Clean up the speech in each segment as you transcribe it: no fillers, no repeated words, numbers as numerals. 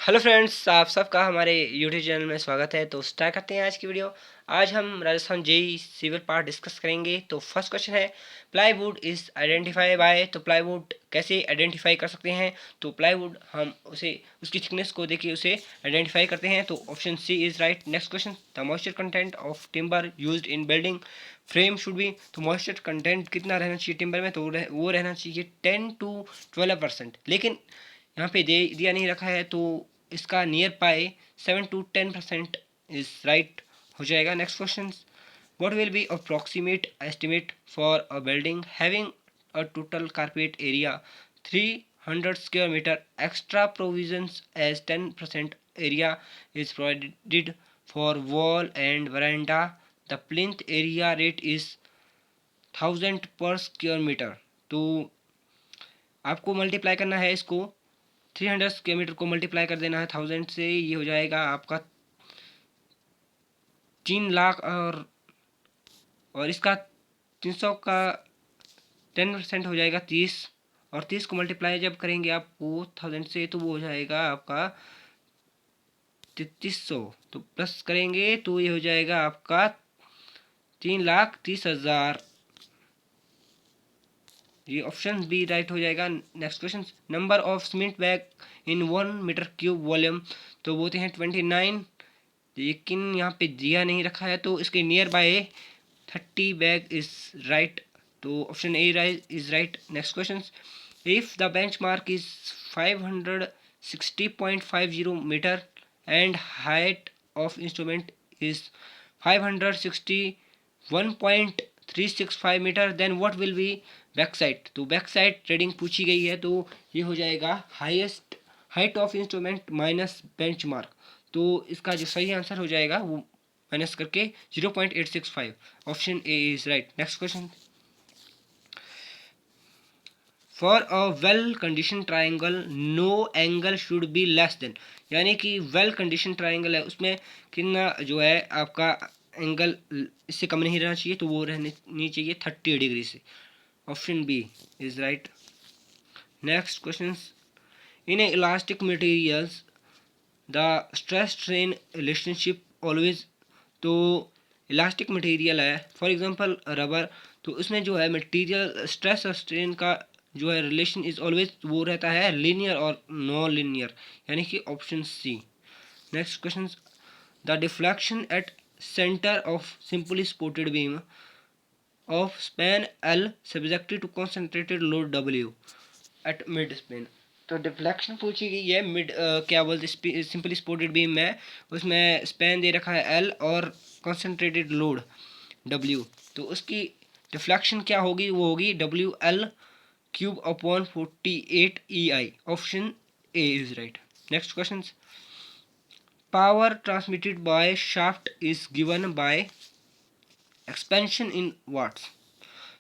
Hello friends, आप सबका हमारे यूट्यूब चैनल में स्वागत है। तो स्टार्ट करते हैं आज की वीडियो। आज हम Rajasthan JE civil part discuss करेंगे। तो फर्स्ट क्वेश्चन है, प्लाईवुड इज आइडेंटिफाई बाय। तो प्लाईवुड कैसे आइडेंटिफाई कर सकते हैं? तो प्लाईवुड हम उसे उसकी थिकनेस को देखिए उसे आइडेंटिफाई करते हैं। तो option C is right. Next question, the moisture content of timber used in building frame should be. तो मॉइस्चर कंटेंट कितना रहना चाहिए टिम्बर में? तो वो रहना चाहिए 10 to 12%। लेकिन यहाँ पे दिया नहीं रखा है, तो इसका near by 7 to 10% is right हो जाएगा। Next question, what will be approximate estimate for a building having a total carpet area 300 square metre extra provisions as 10% area is provided for wall and veranda. The plinth area rate is 1000 per square metre. तो आपको multiply करना है इसको, 300 square metre को multiply कर देना है 1000 से। ये हो जाएगा आपका 3 लाख, और इसका 300 का 10% हो जाएगा 30। और 30 को मल्टीप्लाई जब करेंगे आप वो 1000 से, तो वो हो जाएगा आपका 3300। तो प्लस करेंगे तो ये हो जाएगा आपका 3,30,000। ये ऑप्शन बी राइट हो जाएगा। Next question, number of cement bag in 1 metre cube volume. तो वो होते हैं 29, लेकिन यहाँ पे दिया नहीं रखा है, तो इसके near by 30 bag is right. तो option A is right. Next question, if the bench mark is 560.50 metre and height of instrument is 561.365 metre, then what will be back side. तो बैक साइड रीडिंग पूछी गई है, तो ये हो जाएगा highest height of instrument minus bench mark. तो इसका जो सही आंसर हो जाएगा वो माइनस करके 0.865। Option A is right. Next question, for a well condition triangle no angle should be less than. यानी कि वेल कंडीशन ट्राइंगल है, उसमें कितना जो है आपका एंगल इससे कम नहीं रहना चाहिए, तो वो रहने नहीं चाहिए 30 डिग्री से। Option B is right. Next question, in elastic materials the stress strain relationship always. तो इलास्टिक मटेरियल है, फॉर एग्जांपल रबर, तो उसमें जो है मटेरियल स्ट्रेस और स्ट्रेन का जो है रिलेशन इज ऑलवेज वो रहता है लीनियर और नॉन लीनियर, यानी कि option C. Next question, the deflection at centre of simply supported beam of span L subjected to concentrated load W at mid span. तो डिफ्लेक्शन पूछी गई है मिड, क्या बोलते सिंपली सपोर्टेड बीम में, उसमें स्पैन दे रखा है एल और कंसंट्रेटेड लोड डब्ल्यू। तो उसकी डिफ्लेक्शन क्या होगी? वो होगी WL³/48 EI। Option A is right. Next question, power transmitted by shaft is given by expansion in watts.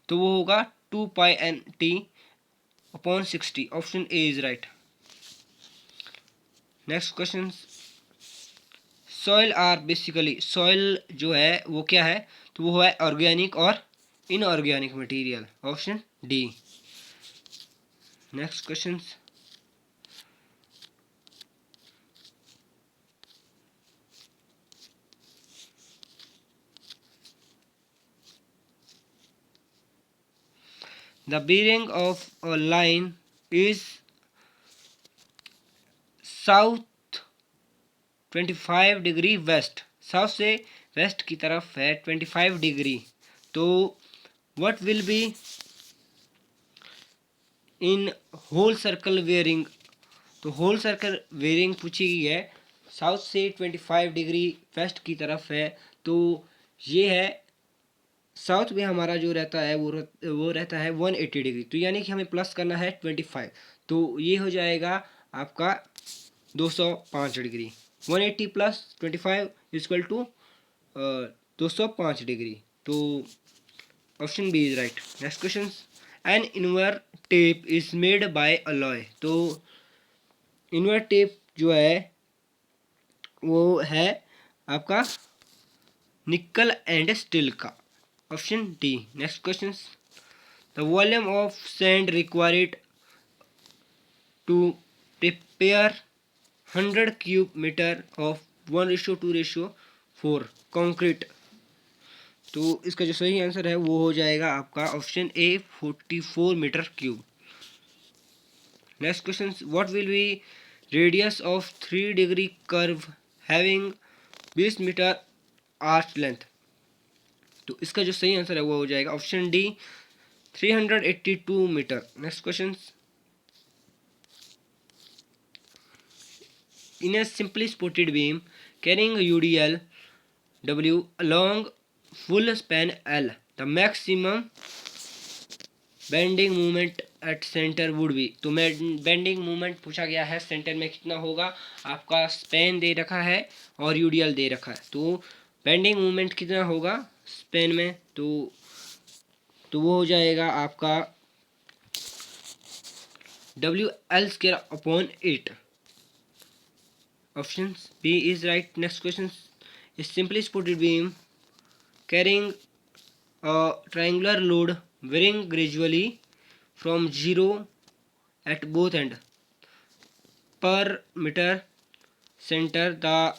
तो वो होगा 2π/N/T/60। Option A is right. Next question, soil are basically, soil जो है वो क्या है? तो वो है ऑर्गेनिक और inorganic material. Option D. Next question, the bearing of a line is south 25 degree west. South से वेस्ट की तरफ है 25 डिग्री। तो what will be in whole circle bearing. तो होल सर्कल वेयरिंग पूछी गई है, साउथ से 25 डिग्री वेस्ट की तरफ है, तो ये है साउथ में हमारा जो रहता है वो रहता है 180 डिग्री। तो यानी कि हमें प्लस करना है 25, तो ये हो जाएगा आपका 205 degree. 180 plus 25 equal to 205 degree. तो option B is right. Next question, an invar tape is made by alloy. तो इनवर टेप जो है वो है आपका निकल एंड स्टील का। Option D. Next question, the volume of sand required to prepare 100 cube metre of 1:2:4 concrete. तो इसका जो सही आंसर है वो हो जाएगा आपका option A 44 metre cube. Next question, what will be radius of 3 degree curve having 20 metre arc length. तो इसका जो सही आंसर है वो हो जाएगा option D 382 metre. Next question, in a simply spotted beam carrying UDL W along full span L, the maximum bending moment at center would be। तो bending moment पूछा गया है, सेंटर में कितना होगा, आपका स्पेन दे रखा है और यूडीएल दे रखा है। तो बेंडिंग मोमेंट कितना होगा स्पेन में, तो वो हो जाएगा आपका WL² / 8। Option B is right. Next question, a simply spotted beam carrying a triangular load varying gradually from 0 at both ends per meter center, the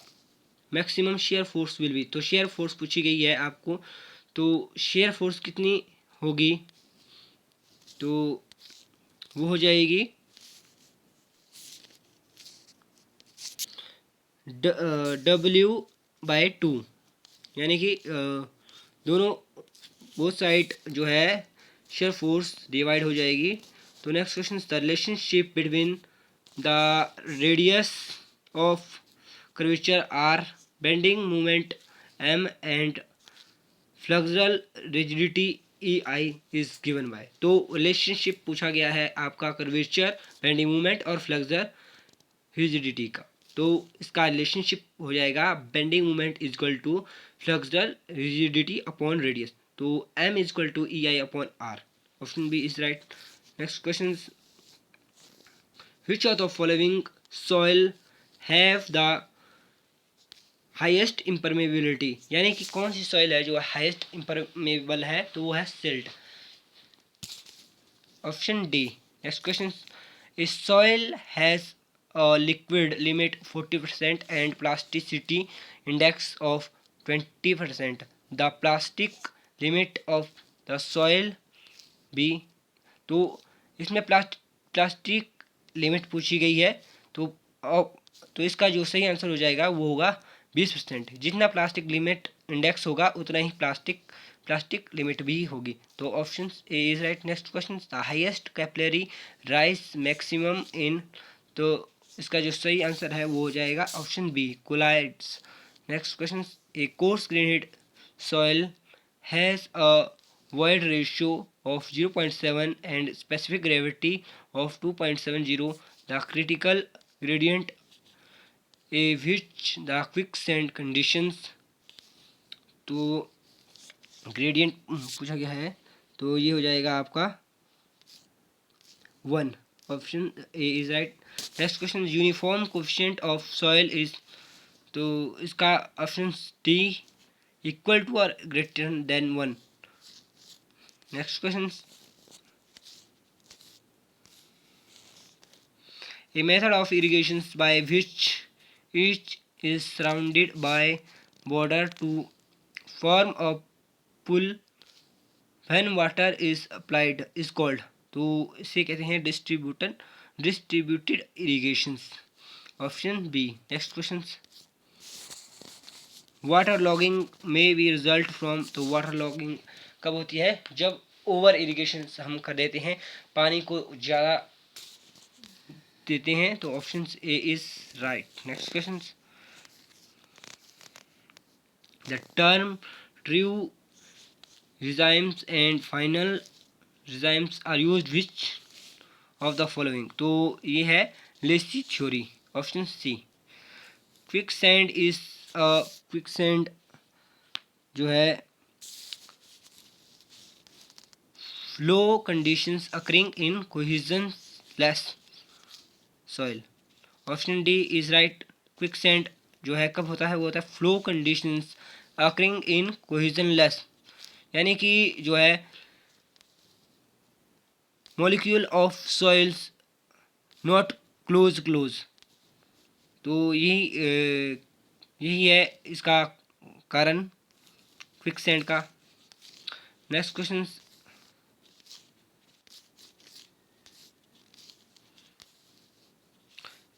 maximum shear force will be। तो shear force पूछी गई है आपको, तो shear force कितनी होगी, तो वो हो जाएगी W/2, यानी कि दोनों बोथ साइड जो है शेयर फोर्स डिवाइड हो जाएगी। तो next question, the relationship between the radius of curvature R, bending moment m and flexural rigidity EI is given by. तो रिलेशनशिप पूछा गया है आपका कर्वेचर, बेंडिंग मोमेंट और फ्लेक्सुरल रिजिडिटी का। तो इसका रिलेशनशिप हो जाएगा bending moment is equal to flexural rigidity upon radius. तो m is equal to EI upon R। Option B is right. Next question, which of the following soil have the highest इम्परमेबिलिटी, यानी कि कौन सी soil है जो highest impermeable है, तो वो है silt. Option D. Next question, this soil has a liquid limit 40% and plasticity index of 20%, the plastic limit of the soil B। तो इसमें प्लास्टिक लिमिट पूछी गई है, तो इसका जो सही आंसर हो जाएगा वो होगा 20%। जितना प्लास्टिक लिमिट इंडेक्स होगा उतना ही प्लास्टिक लिमिट भी होगी। तो option A is right. Next question, the highest capillary rise maximum in, तो इसका जो सही आंसर है वो हो जाएगा option B colloids. Next question, a coarse grained soil has a void ratio of 0.7 and specific gravity of 2.70, the critical gradient a which the quicksand conditions। तो gradient पूछा गया है, तो ये हो जाएगा आपका 1। Option A is right. Next question, uniform coefficient of soil is, तो इसका ऑप्शन डी इक्वल टू और greater than 1। Next question, a method of irrigation by which each is surrounded by border to form a pool when water is applied is called। तो इसे कहते हैं distributed irrigation. Option B. Next question, water logging may be result from, तो water logging कब होती है, जब over irrigation हम कर देते हैं, पानी को ज़्यादा देते हैं। तो option A is right. Next question, the term true regimes and final regimes are used which of the following, तो ये है Lacey theory. Option C. Quicksand is quicksand जो है flow conditions occurring in cohesionless soil. Option D is right. Quicksand जो है कब होता है, वो होता है flow conditions occurring in cohesionless, यानी कि जो है molecule of soils not close, तो यही है इसका कारण क्विकसैंड का। Next question,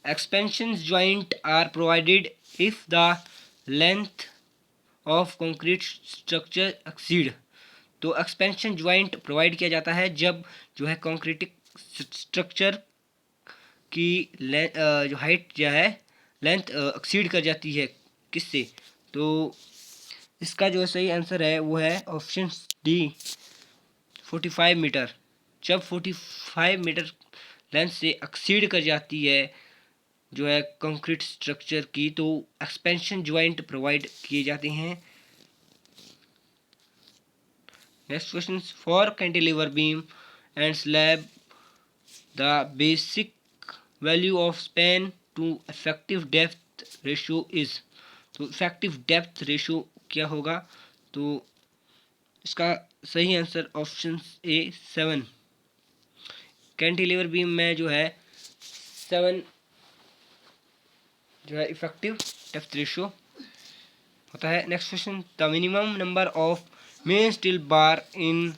expansion joint are provided if the length of concrete structure exceed। तो एक्सपेंशन ज्वाइंट प्रोवाइड किया जाता है जब जो है कंक्रीट स्ट्रक्चर की जो हाइट जो है लेंथ एक्सीड कर जाती है किससे। तो इसका जो सही आंसर है वो है ऑप्शन डी 45 मीटर। जब 45 मीटर लेंथ से एक्सीड कर जाती है जो है कंक्रीट स्ट्रक्चर की, तो एक्सपेंशन ज्वाइंट प्रोवाइड किए जाते हैं। Next question, for cantilever beam and slab the basic value of span to effective depth ratio is. तो इफेक्टिव डेप्थ रेशियो क्या होगा। तो इसका सही answer option A 7। Cantilever beam में जो है 7 जो है इफेक्टिव डेप्थ रेशियो होता है। Next question, the minimum number of main steel bar in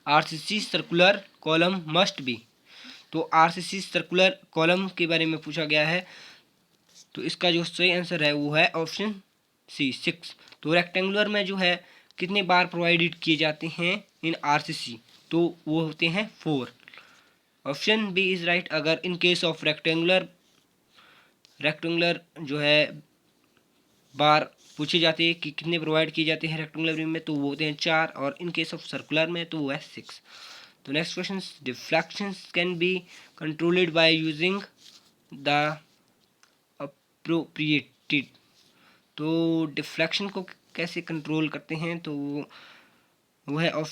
RCC circular column must be. तो आरसीसी सर्कुलर कॉलम के बारे में पूछा गया है, तो इसका जो सही आंसर है वो है ऑप्शन सी 6। तो रेक्टेंगुलर में जो है कितने बार प्रोवाइडेड किए जाते हैं इन आरसीसी, तो वो होते हैं 4। Option B is right. अगर इन केस ऑफ रेक्टेंगुलर जो है बार पूछे जाते हैं कि कितने प्रोवाइड किए जाते हैं रेक्टेंगुलर बीम में, तो वो होते हैं 4, और इन केस ऑफ सर्कुलर में तो वो है 6। तो next question, deflections can be controlled by using the appropriated. तो डिफ्लेक्शन को कैसे कंट्रोल करते हैं, तो वो है ऑफ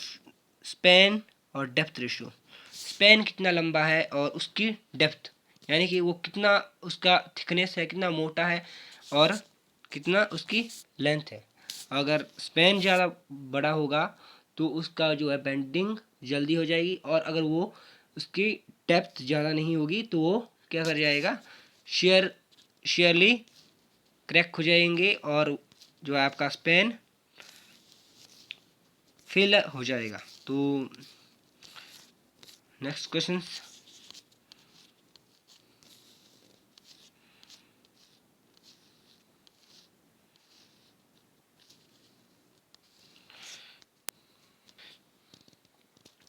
स्पैन और डेप्थ रेशियो। स्पैन कितना लंबा है और उसकी डेप्थ, यानी कि वो कितना उसका थिकनेस है, कितना मोटा है और कितना उसकी लेंथ है। अगर स्पैन ज़्यादा बड़ा होगा तो उसका जो है बेंडिंग जल्दी हो जाएगी, और अगर वो उसकी डेप्थ ज़्यादा नहीं होगी तो वो क्या कर जाएगा, शेयरली क्रैक हो जाएंगे और जो है आपका स्पैन फेल हो जाएगा। तो next question,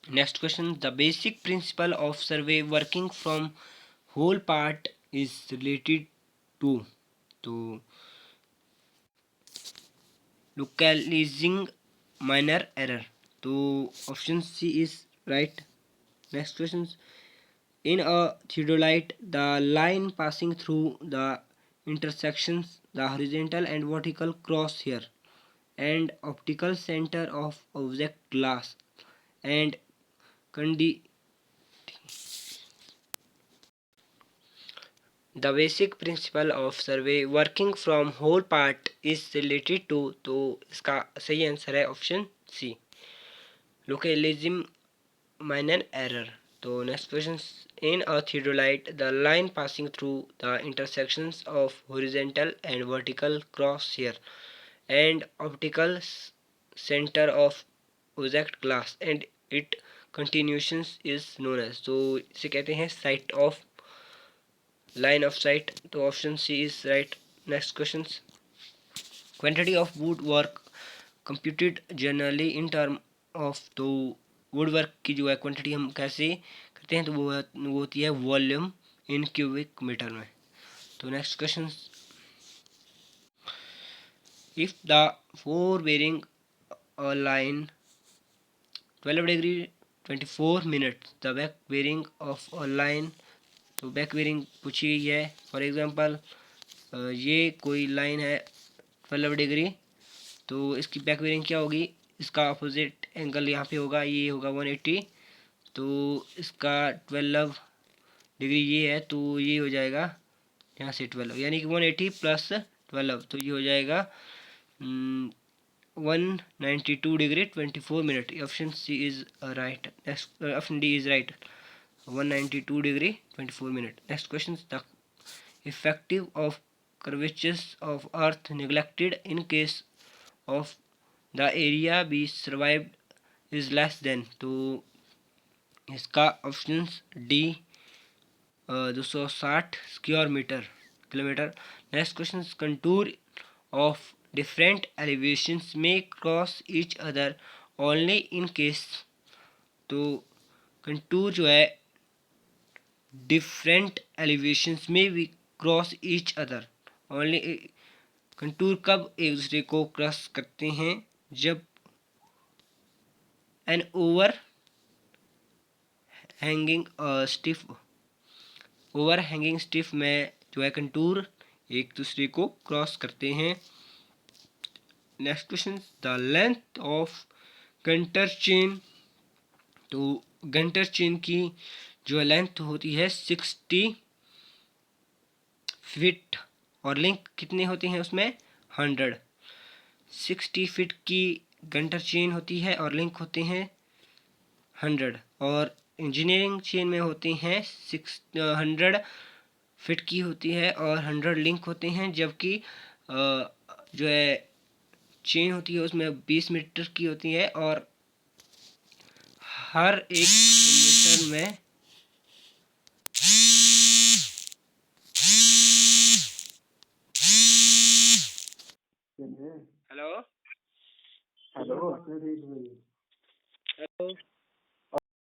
next question, the basic principle of survey working from whole part is related to. तो लोकलाइजिंग माइनर एरर। तो option C is right. Next question, in a theodolite the line passing through the intersections the horizontal and vertical cross here and optical center of object glass and condi the basic principle of survey working from whole part is related to। तो इसका सही answer है option C लोकलिज्म minor error. तो next question, in a theodolite the line passing through the intersections of horizontal and vertical cross here and optical center of object glass and it continuations is known as। तो इसे कहते हैं sight of line of sight. तो option C is right. Next question, quantity of wood work computed generally in term of. तो wood work की जो है quantity हम कैसे करते हैं, तो वो होती है वॉल्यूम इन क्यूबिक मीटर में। तो next question, if the fore bearing a line 12 degree 24 minute the back bearing of a line. तो बैक बेरिंग पूछी गई है। फॉर एग्जांपल ये कोई लाइन है 12 डिग्री, तो इसकी बैक बेरिंग क्या होगी, इसका अपोजिट एंगल यहाँ पे होगा, ये होगा 180। तो इसका 12 डिग्री ये है, तो ये हो जाएगा यहाँ से 12, यानी कि 180 प्लस 12, तो ये हो जाएगा 192 degree 24 minute. Option C is right. Option D is right, 192 degree 24 minute. Next question, the effective of curvatures of earth neglected in case of the area be survived is less than। तो इसका option D 260 square metre kilometre. Next question, contour of different elevations में cross each other only in case. तो contour जो है different elevations में भी cross each other only. Contour कब एक दूसरे को क्रॉस करते हैं? जब एन ओवर हैंगिंग स्टिफ में जो है कंटूर एक दूसरे को क्रॉस करते हैं। Next question, the length of Günter chain. तो गंटर चेन की जो लेंथ होती है 60 फीट और लिंक कितने होते हैं उसमें 100। 60 फीट की गंटर चेन होती है और लिंक होते हैं 100। और इंजीनियरिंग चेन में होते हैं 100 फिट की होती है और 100 लिंक होते हैं। जबकि जो है चेन होती है उसमें 20 मीटर की होती है और हर एक मीटर में हेलो हेलो हेलो